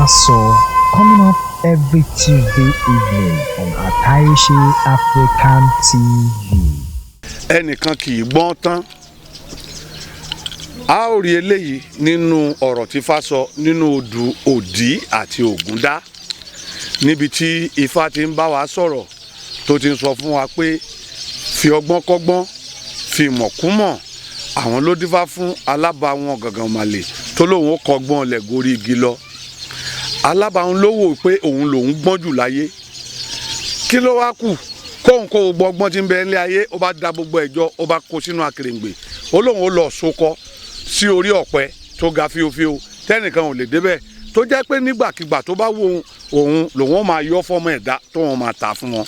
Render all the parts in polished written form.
Tifa coming up every Tuesday evening on Ataishi African TV. Enikan kì í gbọ́n tán. A ó rí eléyìí nínú ọ̀rọ̀ Tifa sọ nínú odù òdì àti ògúndá níbi tí Ifá ti ń bá wa sọ̀rọ̀ tó ti ń sọ fún wa pé fi ọgbọ́n kọ́gbọ́n fi mọ̀ kún mọ̀ àwọn ló dífá fún alábàáwọn gangan màlè tó lóun ó kọ́gbọ́n lẹ̀ gorí igi lọ. Alábàáwọn ló wò pé òun lòun gbọ́n jù láyé. Kí ló wá kù? Kóun kó gbogbo ọgbọ́n tí ń bẹ nílé ayé ó bá da gbogbo ẹjọ́ ó bá kó sínú akèrèǹgbè ó lóun ó lọ sókọ sí orí ọ̀pẹ tó ga fíofío tẹ́nìkan ò lè débẹ̀ tó jẹ́ pé nígbàkigbà tó bá wo òun lòun ó máa yọ fọ́mọ ẹ̀dá tó wọn máa tà fún wọn.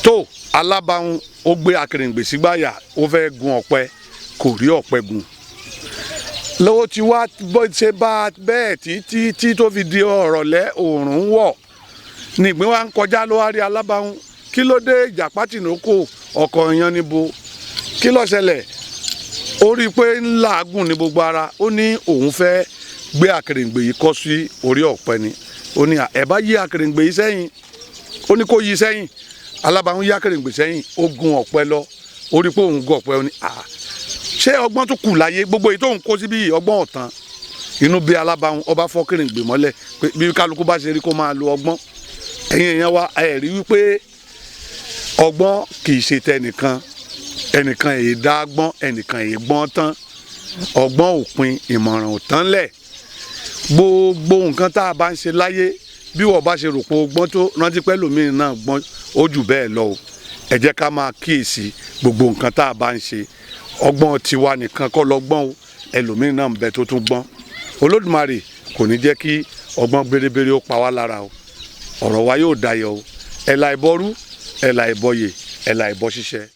Tó alábàáwọn ó gbé akèrèǹgbè sígbàyà ó fẹ́ gun ọ̀pẹ kò rí ọ̀pẹ gùn. Lówó ti wá bó ṣe bá bẹ́ẹ̀ títí tó fi di ọ̀rọ̀lẹ́ oòrùn wọ̀ nígbín wa ń kọjá ló wá rí alábàáwọn kí ló dé ìjàpá tìrókò ọkọ̀ èèyàn níbo kí ló ṣẹlẹ̀ ó rí i pé ńlá gùn ní gbogbo ara ó ní òun fẹ́ gbé akèrèǹgbè yìí kọ́ sí orí ọ̀pẹ ni ó ní ẹ bá yí akèrèǹgbè yìí sẹ́yìn ó ní kó yí sẹ́yìn alábàáwọn yí akèrèǹgbè sẹ́yìn ó gun ọ̀pẹ lọ ó rí i pé òun gun ọ̀pẹ ó ní ṣé ọgbọ́n tó kù láyé gbogbo èyí tóun kó síbí ọgbọ́n ọ̀tán inú bí alábàáwọn ọba fọ́ kèrèǹgbè mọ́lẹ̀ pé bí kálukú bá ṣe rí kó máa lo ọgbọ́n ẹ̀yin èèyàn wa ẹ rí wípé ọgbọ́n kì í ṣe tẹnìkan ẹnìkan èyí dá gbọ́n ẹnìkan èyí gbọ́n tán ọgbọ́n òpin ìmọ̀ràn ò tán lẹ̀ gbogbo nǹkan tá a bá ń ṣe láyé bí wọ́n bá ṣe rò pé ọgbọ́n tó rántí pẹ́ lómìn náà gbọ́n ó jù bẹ́ẹ̀ lọ o ẹ jẹ́ ká máa kíyèsí gbogbo nǹkan tá a bá ń ṣe ọgbọ́n tiwa nìkan kọ́ lọ́gbọ́n o ẹlòmíín náà ń bẹ tó tún gbọ́n Olódùmarè kò ní jẹ́ kí ọgbọ́n bérebére ó pa wá lára o ọ̀rọ̀ wa yóò dayọ̀ o ẹ̀là ìbọrú ẹ̀là ìbọyè ẹ̀là ìbọ ṣíṣẹ́.